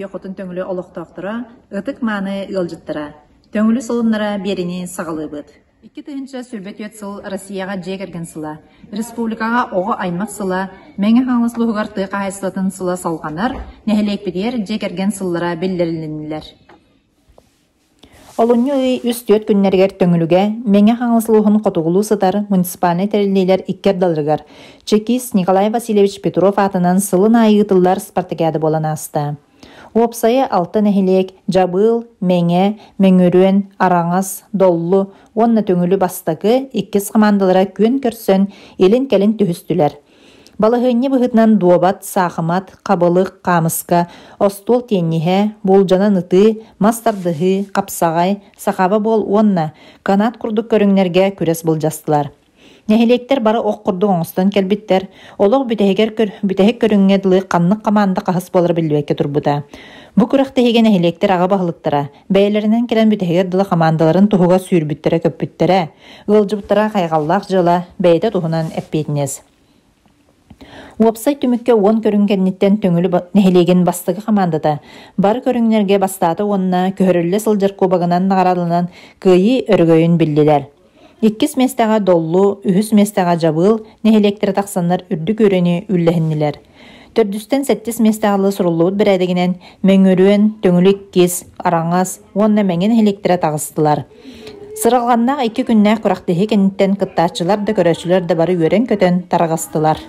сүрбе хотын төңілі олықтақтыра, ытык маны ылжыттыра. Төңілі солынлара берini сағалы бұд. 2 тыгынча сүрбе түйет сыл Россияға жегерген сыла, республикаға оғы аймақ сыла, мәңі қаңлыслы ғығарты қайсылатын сыла салғанар, нәхелек бедер жегерген сыллара белдерілінілер. Олонью үстөт күннергер төңіліге, мәңі қаңлыслығын қотуғылу сытар муниципалны тәрелейлер иккер далырғар. Чекист Николай Васильевич Петров атынан сылын айығытылар спартакиады болан асты. Опсайы 6 нәхелек, жабыл, мәңе, мәңөрен, араңас, доллу, онна төңілі бастағы 2 командалара көн көрсөн елін-кәлін түхістілер. Балығыны бұғытнан дуабат, сақымат, қабылық, қамысқа, остол теннихе, болжана ныты, мастардығы, қапсағай, сақаба бол онна, канат күрдік көріңнерге көрес бұл жастылар. Нәхелектер бары оқ құрды оңыстан кәлбіттер, олық бүтәхек көріңнеділі қаннық қаманда қағыс болыр білбекке тұрбыда. Бұ күріқтіге нәхелектер аға бағылықтыра, бәйлерінен келен бүтәхер дылы қамандаларын тұғыға сүйірбіттері көпбіттері, ғылжыбыттыра қайғаллақ жыла бәйді тұғынан әппетінез. Уапсай түмікке 10 көрінгеннеттен төңілі нәхелеген бастығы қамандыда. Бар көріңнерге бастаты онына көхірілі сылжыр кубағынан нағаралынан күйі өргөйін білділер. 2 местаға доллу, 3 местаға жабыл, нәхелектері тақсанлар үрді көрені үлләхіннілер. 4-7 местағалы сұрылуыд бір әдігінен мәңөрен, төңілік кес, араңас, онына мәңен нәхелектері тағыстылар. Сыралғаннақ 2 күннәқ құрақтығы кенттен қыттачылар да көрәшілер де бары өрен көтен тарағастылар.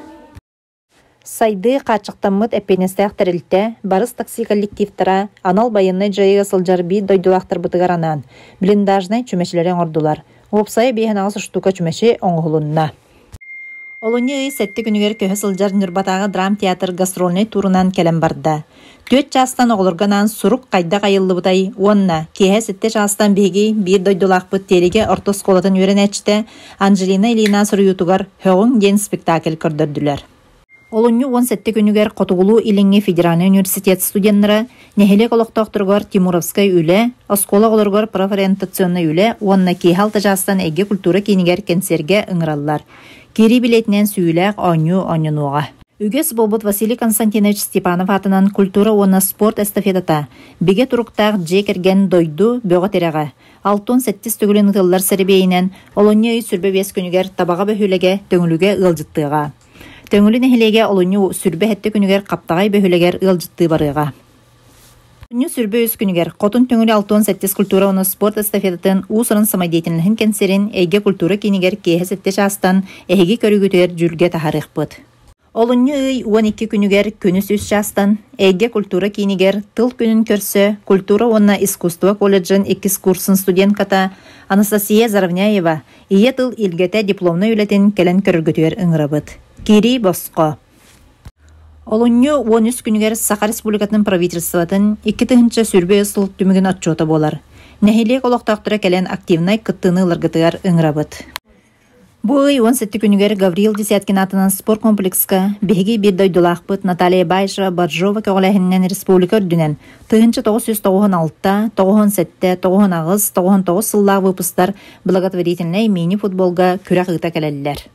Сайды қачықтамыд әпенестәқ тәрілтті, барыс такси коллективтара анал байынны жайыға сылжар бей дойдулақтыр бұтығар анан, блиндажнай чүмешілерін ордулар. Опсайы бейхен ағыз ұштуға чүмеші оңғылынна. Олуны сәтті күнігер көхі сылжар Нұрбатағы драм театр гастрольный турынан кәлем барды. 4 жастан оғылырғанан сұруқ қайда қайылы бұтай, онна, кеге 7 жастан бейге бір дойдулақ бұт тереге ортос қолатын өрен әчті Анжелина Илина Сұрыютуғар хөғын ден спектакль көрдірділер. Олонью 17 күнігер Қотуғылу Илинге Федеральный университет студенттары нәхелек олықтақтырғар Тимуровскай үлі, оскола олырғар профориентационный үлі, онна кейхалты жастан әге культура кейнігер кенсерге ұңыралар. Кері билетінен сүйіләқ ойнуға. Үгес болбыт Василий Константинович Степанов атынан культура оны спорт эстафетата. Беге тұруқтақ жекерген дойду бөға тереға. 6-7 түгілін ғыллар сәрбейінен Олонью сүрбе 5 күнігер табаға бөхілеге төңіліге ұлжыттыға. Төңілі нәхелеге олыню сүрбе әтті күнігер қаптағай бөхілегер ұлжытты барыға. Олыню сүрбе өз күнігер қотын төңілі 6-7 культура оны спорт эстафетатын ұсырын самайдейтінлігін кәнсерін әйге культура кейінігер кейхес әтті жастан әйге көрігітер жүрге тахарық бұд. Олыню 12 күнігер күніс үз жастан әйге культура кейінігер тыл күнін көрсі культура оны искусство колледжін 2 курсын студентката Анастасия Заравняева ие тыл илгеті дипломны үлетін кәлін көрігітер ұңырабыд. Кири Боско. Олонью 13 күнігер Саха Республикатын правительстватын 2 тыгынча сүрбе ысыл түмігін отчота болар. Нәхелек олықтақтыра кәлен активнай кыттыны лыргытыгар ұңырабыд. Бұй 17 күнігер Гавриил Десяткин атынан спорт комплексқа беге бір дойдулақпыт Наталья Байша Баджова көғіләхіннен республика үрдінен тыгынча 996, 97, 99, 99 сыллағы выпустар благотворительный мини-футболға күрәқ ұта кәлелілер.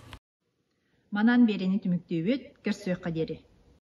Манан берені түмікті өт, көрсөк қадері.